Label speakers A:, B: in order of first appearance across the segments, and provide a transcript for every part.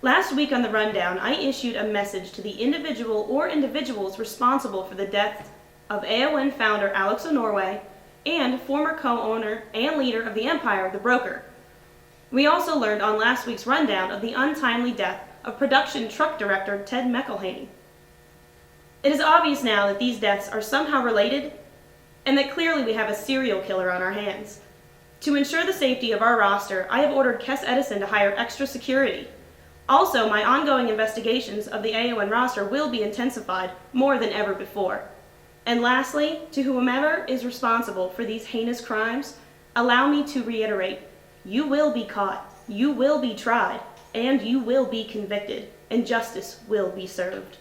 A: Last week on the Rundown, I issued a message to the individual or individuals responsible for the death of AON founder Alex Norway and former co-owner and leader of the Empire, the Broker. We also learned on last week's Rundown of the untimely death of production truck director Ted McElhaney. It is obvious now that these deaths are somehow related and that clearly we have a serial killer on our hands. To ensure the safety of our roster, I have ordered Kess Edison to hire extra security. Also, my ongoing investigations of the AON roster will be intensified more than ever before. And lastly, to whomever is responsible for these heinous crimes, allow me to reiterate, you will be caught, you will be tried, and you will be convicted, and justice will be served.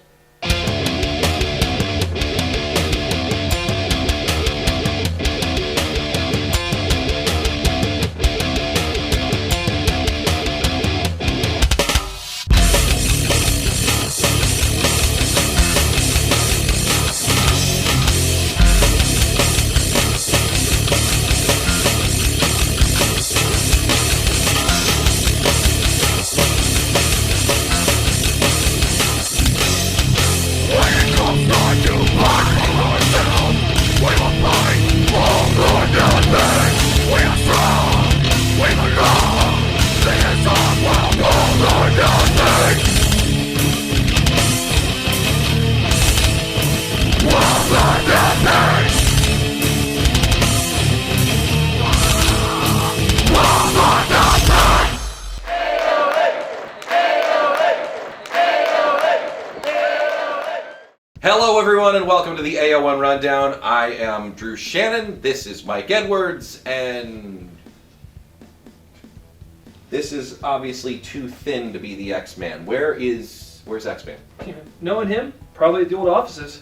B: Hello everyone and welcome to the AON RunDown. I am Drew Shannon, this is Mike Edwards, and this is obviously too thin to be the X-Man. Where's X-Man?
C: Knowing him, probably at the old offices.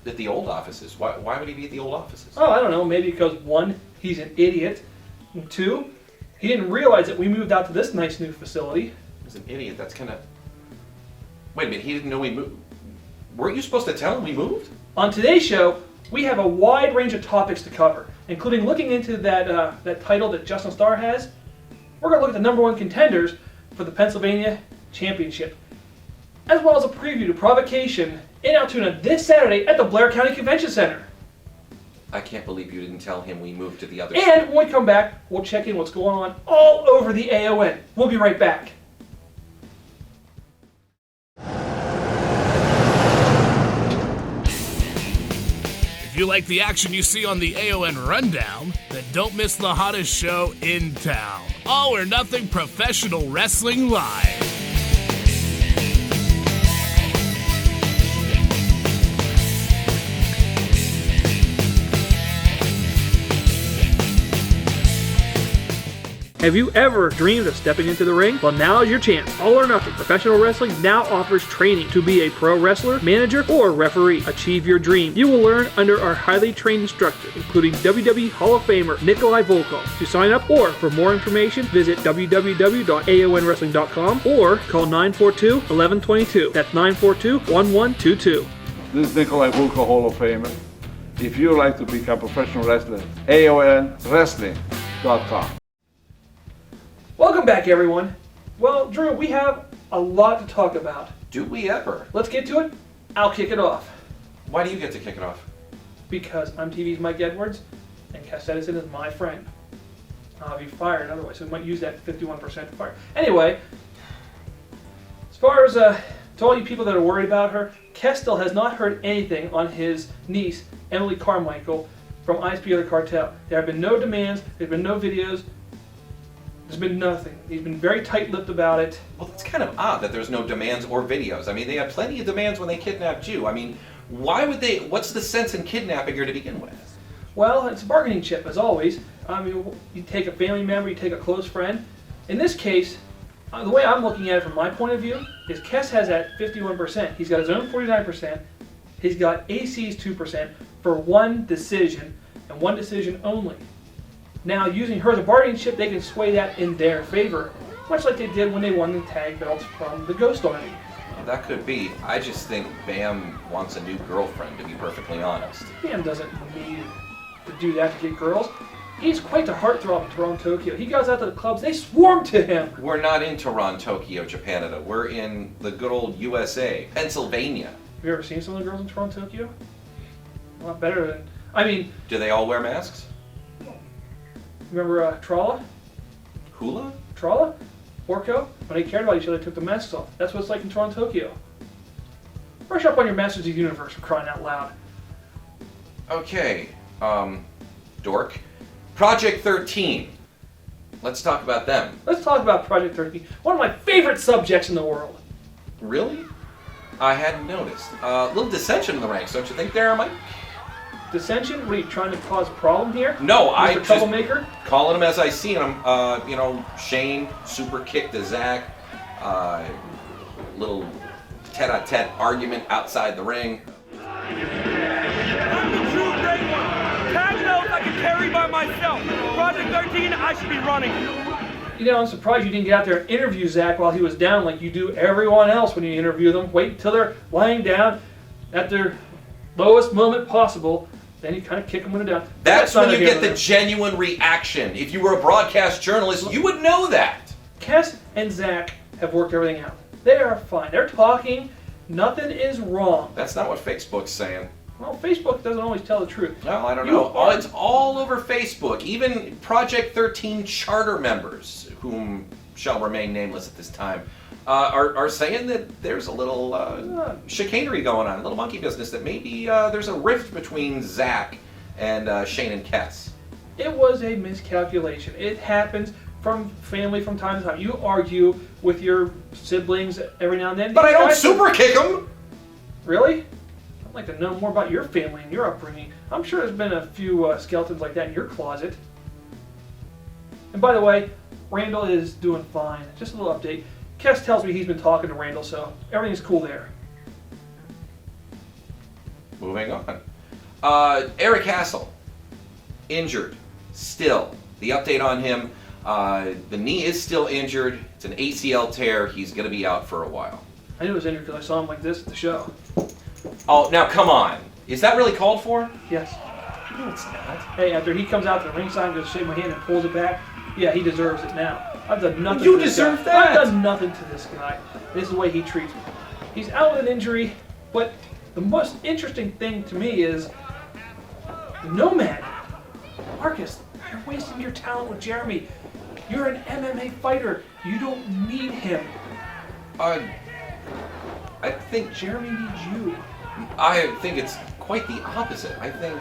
B: At the old offices? Why would he be at the old offices?
C: Oh, I don't know, maybe because one, he's an idiot, and two, he didn't realize that we moved out to this nice new facility.
B: He's an idiot, that's kind of... Wait a minute, he didn't know we moved? Weren't you supposed to tell him we moved?
C: On today's show, we have a wide range of topics to cover, including looking into that title that Justin Starr has. We're going to look at the #1 contenders for the Pennsylvania Championship, as well as a preview to Provocation in Altoona this Saturday at the Blair County Convention Center.
B: I can't believe you didn't tell him we moved to the other
C: And when we come back, we'll check in what's going on all over the AON. We'll be right back.
D: If you like the action you see on the AON RunDown, then don't miss the hottest show in town. All or Nothing Professional Wrestling Live.
C: Have you ever dreamed of stepping into the ring? Well, now is your chance. All or Nothing Professional Wrestling now offers training to be a pro wrestler, manager, or referee. Achieve your dream. You will learn under our highly trained instructors, including WWE Hall of Famer Nikolai Volkov. To sign up or for more information, visit www.aonwrestling.com or call 942-1122. That's 942-1122.
E: This is Nikolai Volkov, Hall of Famer. If you would like to become a professional wrestler, AONwrestling.com.
C: Welcome back, everyone. Well, Drew, we have a lot to talk about.
B: Do we ever?
C: Let's get to it. I'll kick it off.
B: Why do you get to kick it off?
C: Because I'm TV's Mike Edwards, and Kess Edison is my friend. I'll be fired otherwise, so we might use that 51% to fire. Anyway, as far as to all you people that are worried about her, Kess still has not heard anything on his niece, Emily Carmichael, from ISP or the Cartel. There have been no demands, there's been no videos, there's been nothing. He's been very tight-lipped about it.
B: Well, that's kind of odd that there's no demands or videos. I mean, they had plenty of demands when they kidnapped you. I mean, why would they? What's the sense in kidnapping her to begin with?
C: Well, it's a bargaining chip, as always. I mean, you take a family member, you take a close friend. In this case, the way I'm looking at it from my point of view is Kess has that 51%. He's got his own 49%. He's got AC's 2% for one decision, and one decision only. Now, using her as a bargaining chip, they can sway that in their favor, much like they did when they won the tag belts from the Ghost Army.
B: Well, that could be. I just think Bam wants a new girlfriend, to be perfectly honest.
C: Bam doesn't need to do that to get girls. He's quite the heartthrob in Toronto, Tokyo. He goes out to the clubs, they swarm to him.
B: We're not in Toronto, Tokyo, Japanada. We're in the good old USA, Pennsylvania.
C: Have you ever seen some of the girls in Toronto, Tokyo? A lot better than, I mean,
B: Do they all wear masks?
C: remember Trala?
B: Hula?
C: Trala? Orko? When they cared about each other, they took the masks off. That's what it's like in Toronto, Tokyo. Brush up on your Masters of the Universe for crying out loud.
B: Okay, dork. Project 13. Let's talk about them.
C: Let's talk about Project 13, one of my favorite subjects in the world.
B: Really? I hadn't noticed. A little dissension in the ranks, don't you think there, Mike?
C: Dissension? What are you trying to cause a problem here?
B: No, I
C: Mr.
B: just
C: Troublemaker?
B: calling them as I see them. Shane super kick to Zach. Little tete-a-tete argument outside the ring.
F: I'm the true great one. Tag knows I can carry by myself. Project 13, I should be running.
C: You know, I'm surprised you didn't get out there and interview Zach while he was down like you do everyone else when you interview them. Wait until they're lying down at their lowest moment possible. Then you kind of kick them when they're down.
B: That's when
C: not
B: you
C: here
B: get the
C: now.
B: genuine reaction. If you were a broadcast journalist, you would know that.
C: Kes and Zach have worked everything out. They are fine. They're talking. Nothing is wrong.
B: That's not what Facebook's saying.
C: Well, Facebook doesn't always tell the truth.
B: Well, I don't
C: You
B: know.
C: are-
B: It's all over Facebook. Even Project 13 charter members, whom shall remain nameless at this time, are saying that there's a little chicanery going on, a little monkey business, that maybe there's a rift between Zach and Shane and Kes.
C: It was a miscalculation. It happens from family from time to time. You argue with your siblings every now and then.
B: But I don't
C: Guys-
B: super kick them!
C: Really? I'd like to know more about your family and your upbringing. I'm sure there's been a few skeletons like that in your closet. And by the way, Randall is doing fine. Just a little update. Kes tells me he's been talking to Randall, so everything's cool there.
B: Moving on. Eric Hassel, injured, still. The update on him, the knee is still injured. It's an ACL tear. He's going to be out for a while.
C: I knew it was injured because I saw him like this at the show.
B: Oh, now come on. Is that really called for?
C: Yes.
B: No, it's not.
C: Hey, after he comes out to the ringside and goes to shake my hand and pulls it back, yeah, he deserves it now. I've done nothing
B: You
C: to this
B: deserve
C: guy.
B: that.
C: I've done nothing to this guy. This is the way he treats me. He's out with an injury, but the most interesting thing to me is the Nomad. Marcus, you're wasting your talent with Jeremy. You're an MMA fighter. You don't need him.
B: I think
C: Jeremy needs you.
B: it's quite the opposite. I think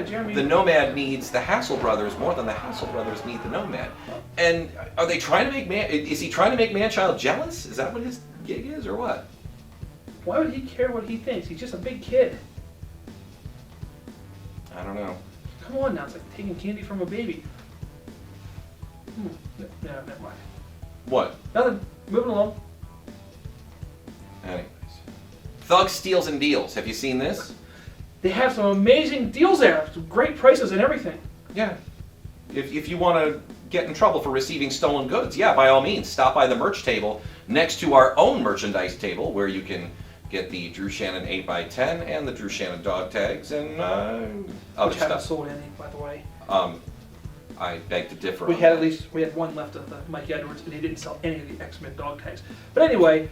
C: Jeremy-
B: the Nomad needs the Hassel brothers more than the Hassel brothers need the Nomad. And are they trying to make is he trying to make Manchild jealous? Is that what his gig is, or what?
C: Why would he care what he thinks? He's just a big kid.
B: I don't know.
C: Come on now, it's like taking candy from a baby. No, never mind.
B: What?
C: Nothing. Moving along.
B: Anyways. Thug Steals and Deals. Have you seen this?
C: They have some amazing deals there. Some great prices and everything.
B: Yeah. If you want to get in trouble for receiving stolen goods, yeah, by all means, stop by the merch table next to our own merchandise table, where you can get the Drew Shannon 8x10 and the Drew Shannon dog tags and other
C: Which haven't
B: stuff.
C: sold any, by the way.
B: I beg to differ.
C: We
B: on
C: had
B: that.
C: we had one left of the Mike Edwards, and he didn't sell any of the X-Men dog tags. But anyway,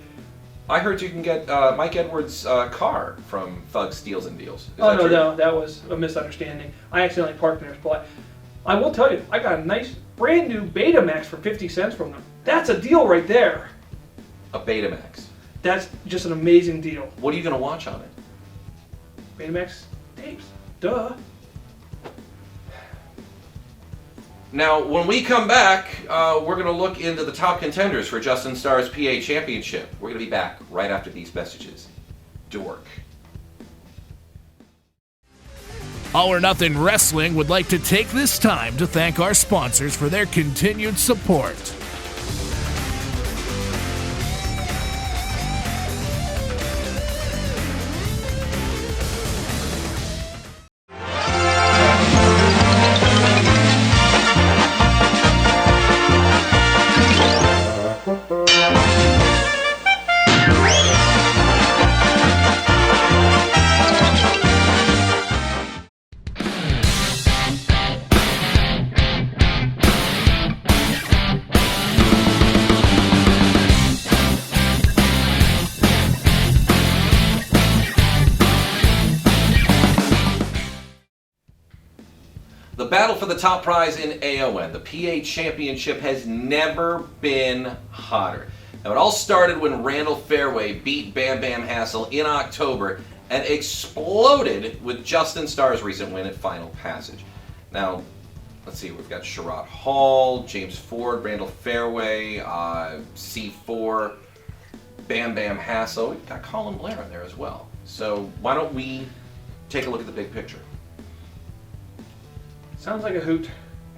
B: I heard you can get Mike Edwards' car from Thug Steals and Deals. Is
C: oh
B: that
C: no,
B: true?
C: no, that was a misunderstanding. I accidentally parked in their spot. I will tell you, I got a nice brand new Betamax for 50 cents from them. That's a deal right there.
B: A Betamax.
C: That's just an amazing deal.
B: What are you going to watch on it?
C: Betamax tapes. Duh.
B: Now, when we come back, we're going to look into the top contenders for Justin Starr's PA Championship. We're going to be back right after these messages. Dork.
D: All or Nothing Wrestling would like to take this time to thank our sponsors for their continued support.
B: for the top prize in AON. The PA Championship has never been hotter. Now, it all started when Randall Fairway beat Bam Bam Hassel in October and exploded with Justin Starr's recent win at Final Passage. Now, let's see, we've got Sherrod Hall, James Ford, Randall Fairway, C4, Bam Bam Hassel. We've got Colin Blair in there as well. So why don't we take a look at the big picture?
C: Sounds like a hoot.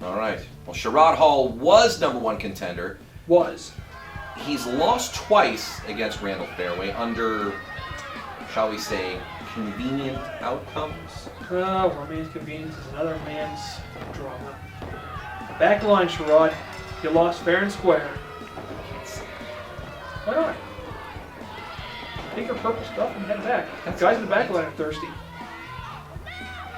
B: All right. Well, Sherrod Hall was #1 contender.
C: Was.
B: He's lost twice against Randall Fairway under, shall we say, convenient outcomes.
C: One man's convenience is another man's drama. Back line, Sherrod. You lost fair and square. Why not? Take your purple stuff and head back. Guys in the back line are thirsty.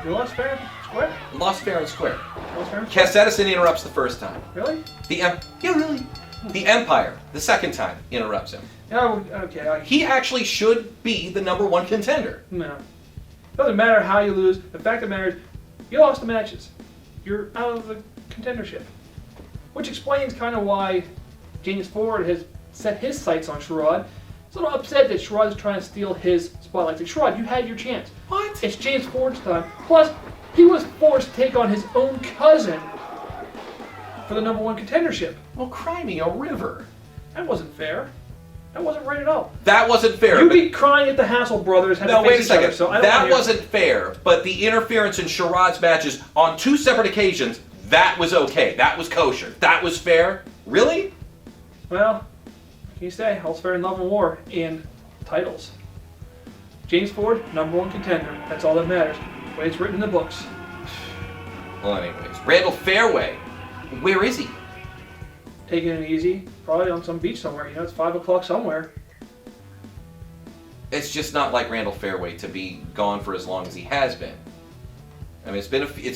C: You lost fair and square?
B: Lost fair and square.
C: Lost fair and square?
B: Cass Edison interrupts the first time.
C: Really?
B: Yeah, really. The Empire, the second time, interrupts him.
C: Oh, okay.
B: He actually should be the #1 contender.
C: No. Doesn't matter how you lose. The fact of the matter is, you lost the matches. You're out of the contendership. Which explains kind of why James Ford has set his sights on Sherrod. He's a little upset that Sherrod is trying to steal his spotlight. Like, Sherrod, you had your chance.
B: What?
C: It's James Ford's time. Plus, he was forced to take on his own cousin for the #1 contendership.
B: Well, cry me a river.
C: That wasn't fair. That wasn't right at all.
B: That wasn't fair.
C: You
B: but-
C: be crying at the Hassel brothers.
B: No, wait a second.
C: So I don't
B: That
C: wanna hear-
B: wasn't fair, but the interference in Sherrod's matches on 2 separate occasions, that was okay. That was kosher. That was fair. Really?
C: Well, what can you say? All's fair in love and war and titles. James Ford, #1 contender. That's all that matters. The way it's written in the books.
B: Well, anyways, Randall Fairway, where is he?
C: Taking it easy. Probably on some beach somewhere. You know, it's 5 o'clock somewhere.
B: It's just not like Randall Fairway to be gone for as long as he has been. I mean, it's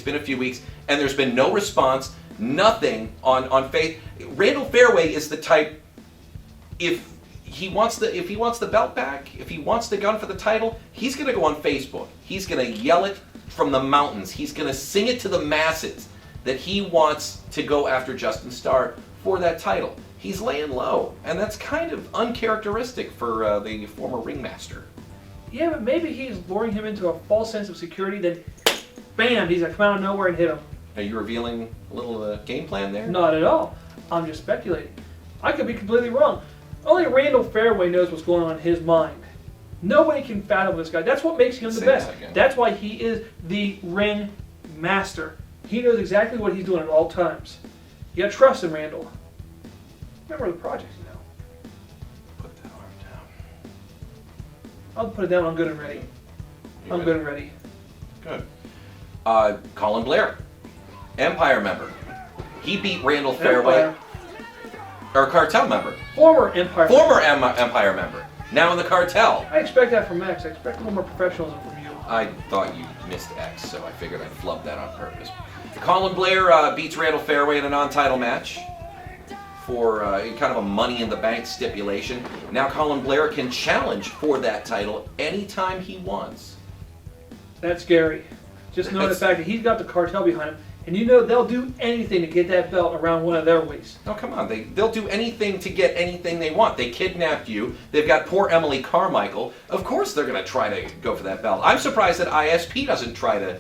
B: been a few weeks, and there's been no response, nothing on faith. Randall Fairway is the type. If he wants the belt back, if he wants the gun for the title, he's gonna go on Facebook. He's gonna yell it from the mountains. He's gonna sing it to the masses that he wants to go after Justin Starr for that title. He's laying low, and that's kind of uncharacteristic for the former ringmaster.
C: Yeah, but maybe he's luring him into a false sense of security. Then, bam, he's gonna come out of nowhere and hit him.
B: Are you revealing a little game plan there?
C: Not at all. I'm just speculating. I could be completely wrong. Only Randall Fairway knows what's going on in his mind. Nobody can fathom this guy. That's what makes him the
B: Say
C: best.
B: that again.
C: That's why he is the ring master. He knows exactly what he's doing at all times. You gotta trust in Randall. Remember the project, you know.
B: Put that arm down.
C: I'll put it down. I'm good and ready.
B: You
C: I'm
B: ready?
C: good and ready.
B: Good. Colin Blair, Empire member. He beat Randall Fairway,
C: Empire.
B: or Cartel member.
C: Former Empire.
B: Former Empire member. Now in the Cartel.
C: I expect that from Max. I expect a little more professionalism from you.
B: I thought you missed X, so I figured I'd flub that on purpose. Colin Blair beats Randall Fairway in a non-title match for kind of a Money in the Bank stipulation. Now Colin Blair can challenge for that title anytime he wants.
C: That's scary. Just know the
B: That's-
C: fact that he's got the cartel behind him, and you know they'll do anything to get that belt around one of their waists.
B: Oh, come on. They'll do anything to get anything they want. They kidnapped you. They've got poor Emily Carmichael. Of course they're going to try to go for that belt. I'm surprised that ISP doesn't try to,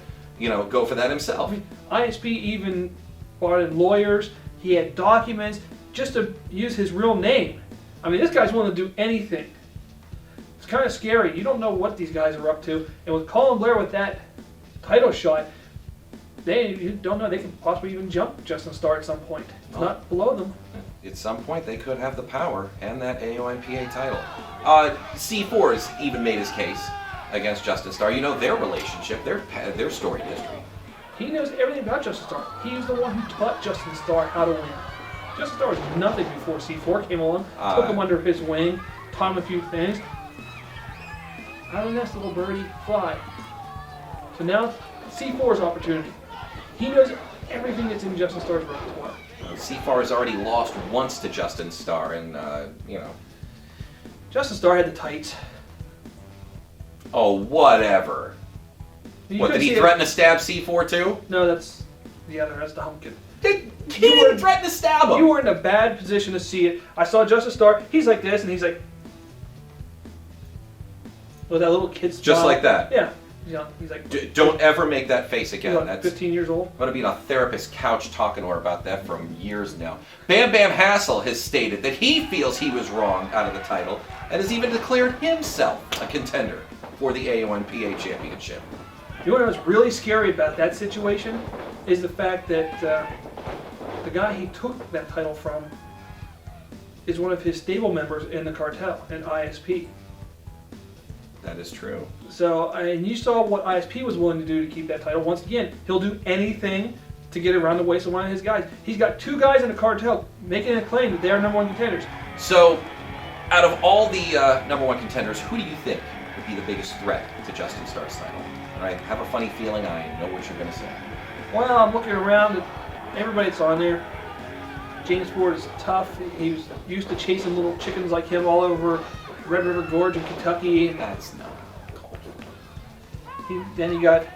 B: go for that himself.
C: I mean, ISP even brought in lawyers. He had documents just to use his real name. I mean, this guy's willing to do anything. It's kind of scary. You don't know what these guys are up to. And with Colin Blair with that title shot, you don't know. They could possibly even jump Justin Starr at some point. It's
B: Well,
C: not below them.
B: At some point, they could have the power and that AONPA title. C4 has even made his case against Justin Starr. You know their relationship, their storied history.
C: He knows everything about Justin Starr. He's the one who taught Justin Starr how to win. Justin Starr was nothing before C4 came along, took him under his wing, taught him a few things. Out of the nest, little birdie, fly. So now, C4's opportunity. He knows everything that's in Justin Starr's repertoire.
B: C4 has already lost once to Justin Starr, and,
C: Justin Starr had the tights.
B: Oh, whatever.
C: You
B: What,
C: could
B: did he
C: see it-
B: threaten to stab C4 too?
C: No, that's the other. That's the Humpkin.
B: He didn't threaten to stab him.
C: You were in a bad position to see it. I saw Justice Star. He's like this, and he's like, with that little kid's
B: Just
C: smile.
B: like that.
C: Yeah. He's like,
B: Don't ever make that face again.
C: he's like
B: That's
C: 15 years old.
B: I'm going to be on a therapist's couch talking to her about that for years now. Bam Bam Hassel has stated that he feels he was wrong out of the title and has even declared himself a contender for the AONPA Championship.
C: You know what's really scary about that situation is the fact that the guy he took that title from is one of his stable members in the cartel, in ISP.
B: That is true.
C: So, and you saw what ISP was willing to do to keep that title. Once again, he'll do anything to get around the waist of one of his guys. He's got 2 guys in the cartel making a claim that they are #1 contenders.
B: So, out of all the #1 contenders, who do you think would be the biggest threat to Justin Starr's title? All right, have a funny feeling I know what you're going to say.
C: Well, I'm looking around at everybody that's on there. James Ford is tough. He was used to chasing little chickens like him all over Red River Gorge in Kentucky.
B: That's not cold.
C: Then you got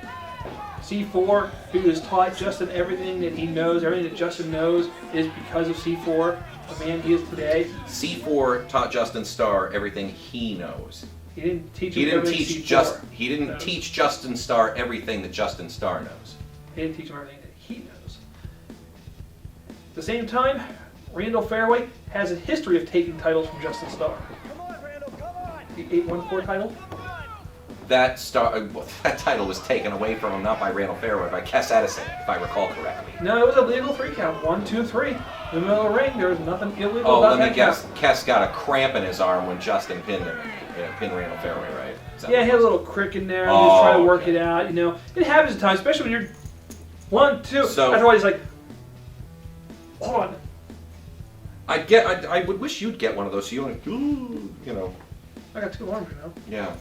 C: C4, who has taught Justin everything that he knows. Everything that Justin knows is because of C4, the man he is today.
B: C4 taught Justin Starr everything he knows.
C: He didn't teach
B: He
C: him
B: didn't
C: everything
B: teach
C: C4
B: He didn't
C: knows.
B: teach Justin Starr everything that Justin Starr knows.
C: He didn't teach him everything that he knows. At the same time, Randall Fairway has a history of taking titles from Justin Starr. The 814 title.
B: That title was taken away from him not by Randall Fairway, by Kes Edison, if I recall correctly.
C: No, it was a legal 3 count. 1, 2, 3. In the middle of the ring, there was nothing illegal
B: Oh,
C: about
B: let me
C: that
B: guess.
C: count.
B: Kes got a cramp in his arm when Justin pinned him. Pinned Randall Fairway, right?
C: Yeah, he had a little crick in there. He was trying to work
B: okay.
C: it out. You know, it happens at times, especially when you're 1, 2.
B: So-
C: After a while, he's like, hold on.
B: I would wish you'd get one of those so you know.
C: I got 2 arms, you know.
B: Yeah.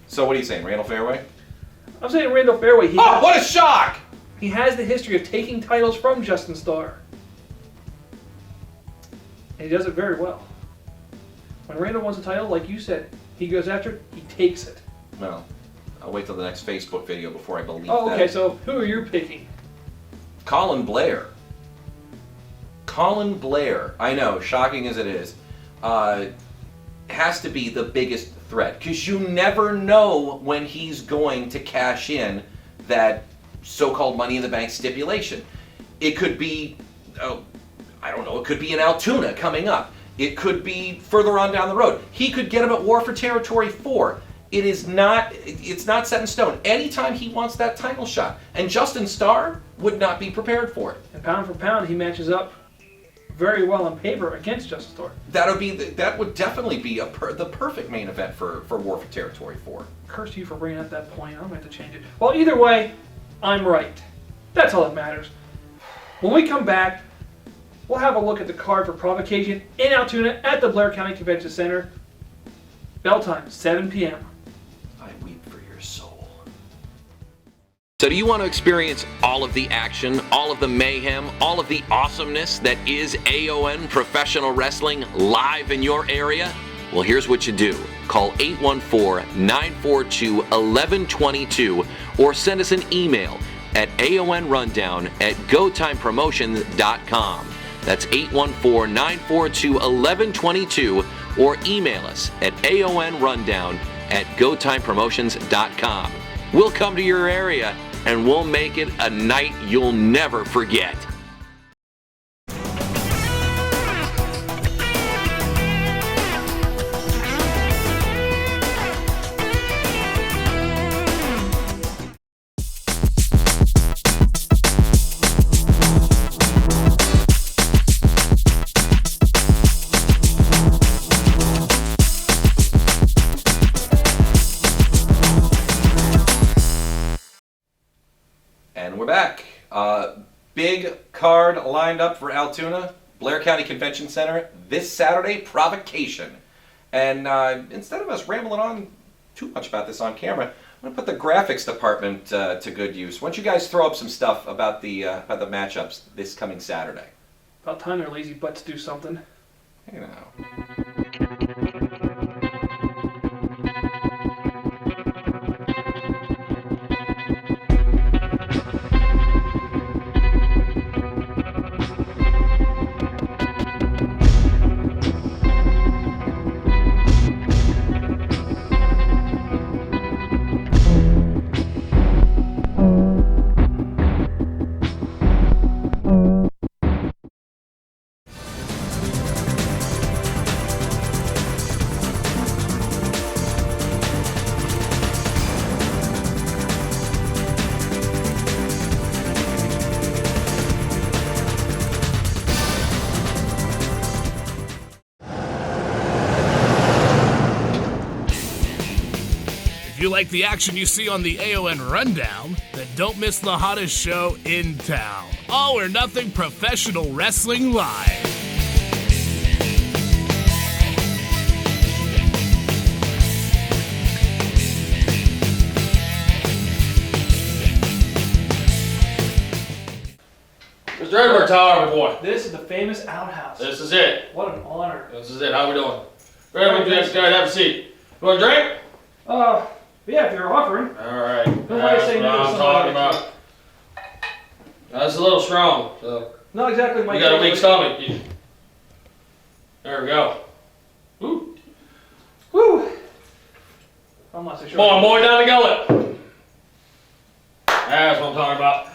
B: So what are you saying, Randall Fairway?
C: I'm saying Randall Fairway.
B: Oh, what a shock!
C: He has the history of taking titles from Justin Starr. And he does it very well. When Randall wants a title, like you said, he goes after it, he takes it.
B: Well, I'll wait till the next Facebook video before I believe
C: Oh,
B: that.
C: okay, so who are you picking?
B: Colin Blair. Colin Blair, I know, shocking as it is, has to be the biggest threat because you never know when he's going to cash in that so-called Money in the Bank stipulation. It could be, I don't know, it could be an Altoona coming up. It could be further on down the road. He could get him at War for Territory 4. It's not set in stone. Anytime he wants that title shot, and Justin Starr would not be prepared for it.
C: And pound for pound, he matches up very well on paper against Justin Starr.
B: That would definitely be the perfect main event for War for Territory 4.
C: Curse you for bringing up that point. I'm going to have to change it. Well, either way, I'm right. That's all that matters. When we come back, we'll have a look at the card for Provocation in Altoona at the Blair County Convention Center. Bell time, 7 p.m.
B: I weep for your soul.
G: So do you want to experience all of the action, all of the mayhem, all of the awesomeness that is AON Professional Wrestling live in your area? Well, here's what you do. Call 814-942-1122 or send us an email at aonrundown@gotimepromotions.com. That's 814-942-1122 or email us at aonrundown@gotimepromotions.com. We'll come to your area and we'll make it a night you'll never forget.
B: And we're back. Big card lined up for Altoona, Blair County Convention Center this Saturday, Provocation. And instead of us rambling on too much about this on camera, I'm going to put the graphics department to good use. Why don't you guys throw up some stuff about the matchups this coming Saturday?
C: About time their lazy butts do something.
B: You know.
D: If you like the action you see on the AON Rundown, then don't miss the hottest show in town. All or Nothing Professional Wrestling Live.
H: Mr. Edwards, how are we, boy?
C: This is the famous outhouse.
H: This is it.
C: What an honor.
H: This is it. How we doing? Very good. Guys, have a seat. You want a drink?
C: Yeah, if you're offering.
H: All right.
C: Nobody say no to
H: I'm talking about. That's a little strong. So
C: Not exactly my
H: you got a weak
C: favorite.
H: stomach. There we go. Woo.
C: Woo! I'm not so sure.
H: Come on, boy, down the gullet. That's what I'm talking about.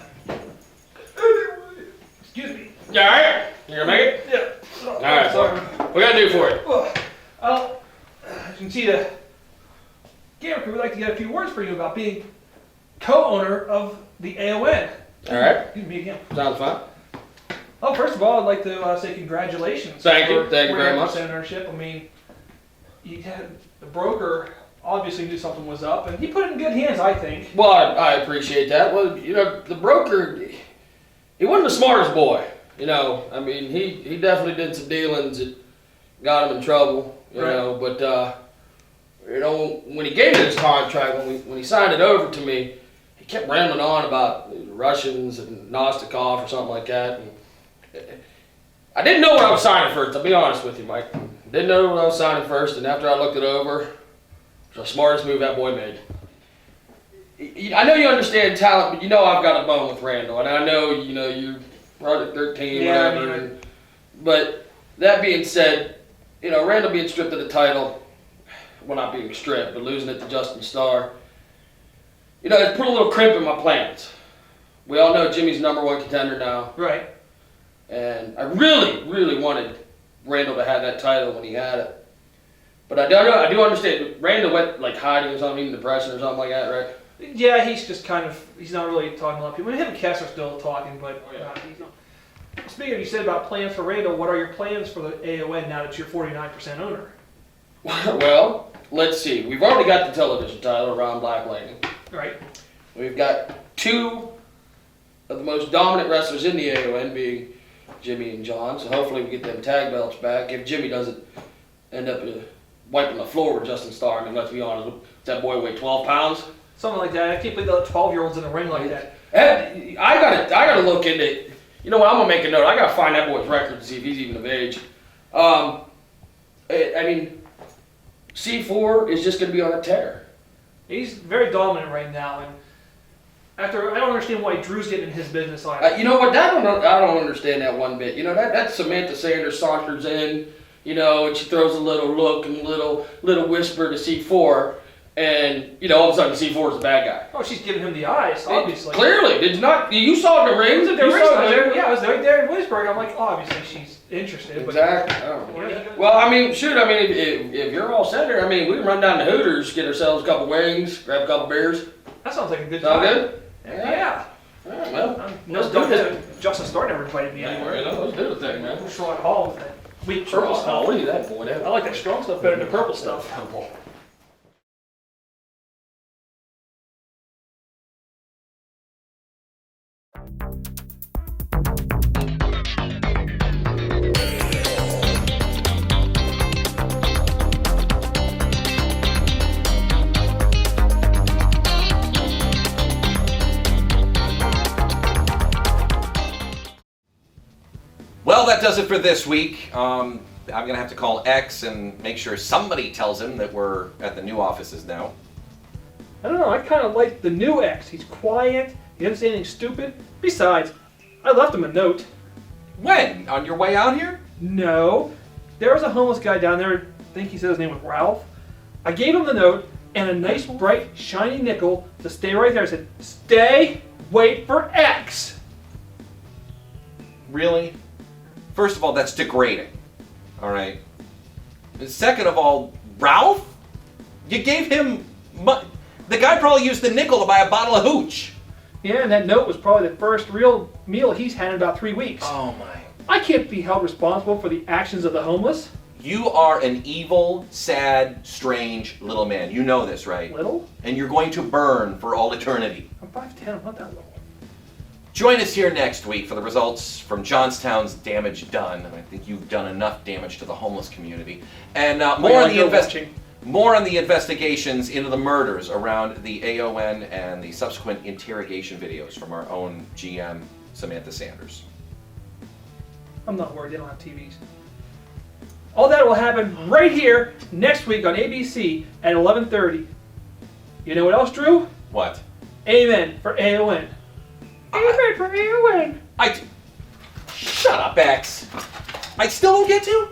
C: Excuse me.
H: You all right? You gonna make it?
C: Yeah.
H: All right.
C: Sorry.
H: What can I do for you?
C: Well, as you can see, the camera crew would like to get a few words for you about being co-owner of the AON.
H: All right.
C: Excuse me again.
H: Sounds fine.
C: Oh, first of all, I'd like to say congratulations.
H: Thank you.
C: for
H: Thank you very
C: 49%
H: much.
C: ownership. I mean, you had the broker obviously knew something was up, and he put it in good hands, I think.
H: Well, I appreciate that. Well, you know, the broker, he wasn't the smartest boy. You know, I mean, he definitely did some dealings that got him in trouble. You
C: Right.
H: know, but you know, when he gave me this contract, when he signed it over to me, he kept rambling on about the Russians and Nostikov or something like that. And I didn't know what I was signing first. I'll be honest with you, Mike. Didn't know what I was signing first, and after I looked it over, it was the smartest move that boy made. I know you understand talent, but you know I've got a bone with Randall, and I know you know you're Project 13,
C: Yeah, I
H: whatever.
C: mean,
H: But that being said, you know Randall being stripped of the title, well not being stripped, but losing it to Justin Starr, you know it put a little crimp in my plans. We all know Jimmy's #1 contender now,
C: Right.
H: and I really wanted Randall to have that title when he had it. But I do understand Randall went like hiding or something, even depression or something like that, right?
C: Yeah, he's just kind of, he's not really talking to a lot of people. Him and Cass are still talking, but
H: Oh, yeah.
C: he's not. Speaking of, you said about plans for Randall, what are your plans for the AON now that you're 49% owner?
H: Well, let's see. We've already got the television title around Black Lightning.
C: Right.
H: We've got two of the most dominant wrestlers in the AON being Jimmy and John, so hopefully we get them tag belts back. If Jimmy doesn't end up wiping the floor with Justin Starr, I mean, let's be honest, that boy weighed 12 pounds.
C: Something like that. I can't believe the 12-year-old's in the ring like that.
H: And I gotta look into it. You know what, I'm gonna make a note. I gotta find that boy's record to see if he's even of age. I mean, C4 is just gonna be on a tear.
C: He's very dominant right now, and I don't understand why Drew's getting in his business either.
H: You know what? I don't understand that one bit. You know that Samantha Sanders saunters in, you know, and she throws a little look and little whisper to C4, and you know all of a sudden C4 is the bad guy.
C: Oh, she's giving him the eyes, obviously.
H: Clearly, did you not? You saw the rings.
C: I was right there in Williamsburg. I'm like, obviously she's interested. But
H: Exactly. Well, I mean, shoot. I mean, if you're all set there, I mean, we can run down to Hooters, get ourselves a couple wings, grab a couple beers.
C: that sounds like a good
H: Sound
C: time.
H: good?
C: Yeah.
H: All right, well,
C: No, Justin Starr never invited me anywhere.
H: you know, let's do the thing, man.
C: Sherlock Hall with that weak purple stuff.
H: Look at that boy.
C: I like that strong stuff better than the purple stuff.
B: Well, that does it for this week. I'm going to have to call X and make sure somebody tells him that we're at the new offices now.
C: I don't know, I kind of like the new X. He's quiet, he doesn't say anything stupid. Besides, I left him a note.
B: When? On your way out here?
C: No, there was a homeless guy down there, I think he said his name was Ralph. I gave him the note and a nice, bright, shiny nickel to stay right there. I said, stay, wait for X.
B: Really? First of all, that's degrading. All right. And second of all, Ralph? You gave him... The guy probably used the nickel to buy a bottle of hooch.
C: Yeah, and that note was probably the first real meal he's had in about 3 weeks.
B: Oh, my.
C: I can't be held responsible for the actions of the homeless.
B: You are an evil, sad, strange little man. You know this, right?
C: Little?
B: And you're going to burn for all eternity.
C: I'm 5'10", I'm not that little.
B: Join us here next week for the results from Johnstown's damage done. And I think you've done enough damage to the homeless community. And more on the investigations into the murders around the AON and the subsequent interrogation videos from our own GM, Samantha Sanders.
C: I'm not worried, they don't have TVs. All that will happen right here next week on ABC at 11:30. You know what else, Drew?
B: What?
C: Amen for AON. Amen for AON.
B: Shut up, X. I still don't get to?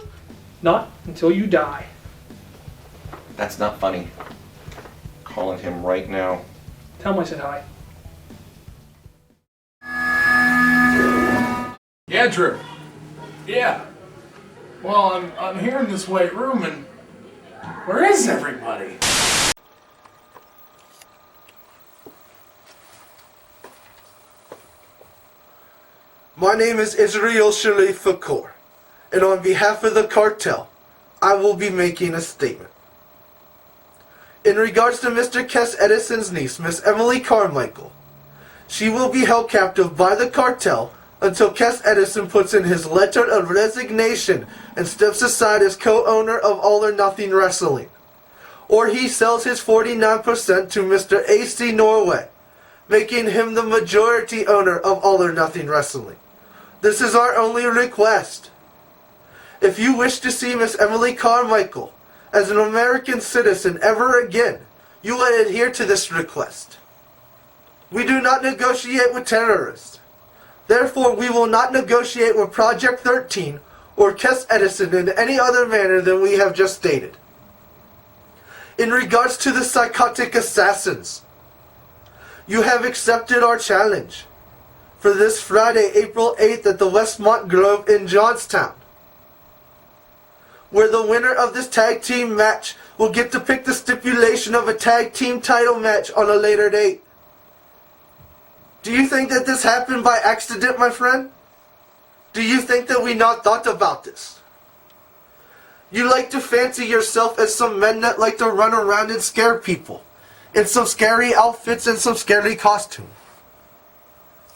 C: Not until you die.
B: That's not funny. Calling him right now.
C: Tell him I said hi.
I: Yeah, Drew. Yeah. Well, I'm here in this white room, and where is everybody?
J: My name is Israel Sharif Fakor, and on behalf of the cartel, I will be making a statement. In regards to Mr. Kess Edison's niece, Miss Emily Carmichael, she will be held captive by the cartel until Kess Edison puts in his letter of resignation and steps aside as co-owner of All or Nothing Wrestling, or he sells his 49% to Mr. AC Norway, making him the majority owner of All or Nothing Wrestling. This is our only request. If you wish to see Miss Emily Carmichael as an American citizen ever again, you will adhere to this request. We do not negotiate with terrorists. Therefore, we will not negotiate with Project 13 or Kess Edison in any other manner than we have just stated. In regards to the psychotic assassins, you have accepted our challenge for this Friday, April 8th at the Westmont Grove in Johnstown, where the winner of this tag team match will get to pick the stipulation of a tag team title match on a later date. Do you think that this happened by accident, my friend? Do you think that we not thought about this? You like to fancy yourself as some men that like to run around and scare people in some scary outfits and some scary costume.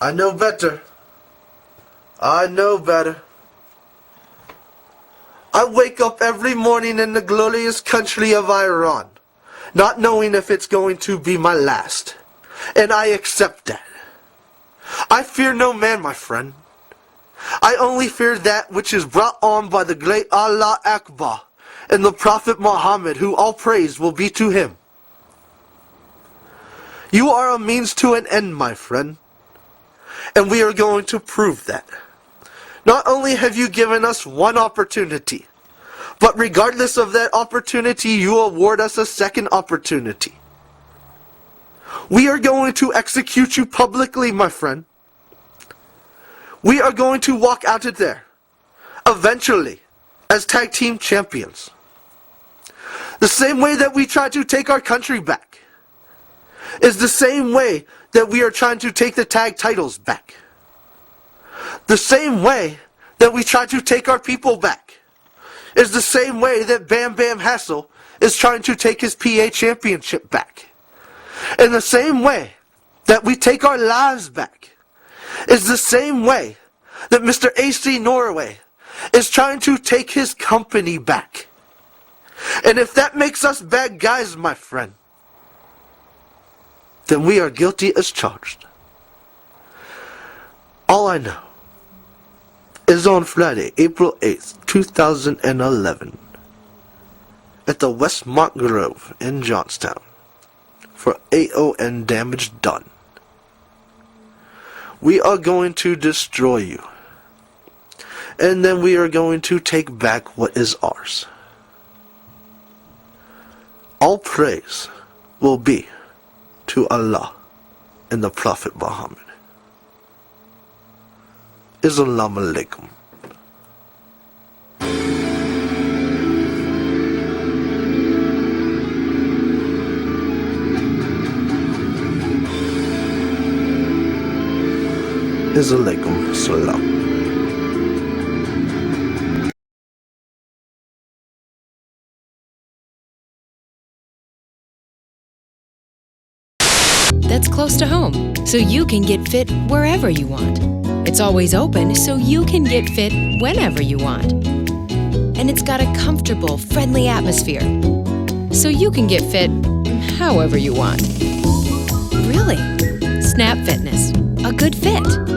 J: I know better. I know better. I wake up every morning in the glorious country of Iran, not knowing if it's going to be my last. And I accept that. I fear no man, my friend. I only fear that which is brought on by the great Allah Akbar and the Prophet Muhammad, who all praise will be to him. You are a means to an end, my friend. And we are going to prove that. Not only have you given us one opportunity, but regardless of that opportunity, you award us a second opportunity. We are going to execute you publicly, my friend. We are going to walk out of there, eventually, as tag team champions. The same way that we try to take our country back is the same way that we are trying to take the tag titles back. The same way that we try to take our people back is the same way that Bam Bam Hassel is trying to take his PA championship back. In the same way that we take our lives back is the same way that Mr. AC Norway is trying to take his company back. And if that makes us bad guys, my friend, then we are guilty as charged. All I know is on Friday, April 8th, 2011, at the Westmont Grove in Johnstown, for AON damage done. We are going to destroy you. And then we are going to take back what is ours. All praise will be to Allah and the Prophet Muhammad. Assalamu alaikum. Assalamualaikum salam.
K: that's close to home, so you can get fit wherever you want. It's always open, so you can get fit whenever you want. And it's got a comfortable, friendly atmosphere, so you can get fit however you want. Really, Snap Fitness, a good fit.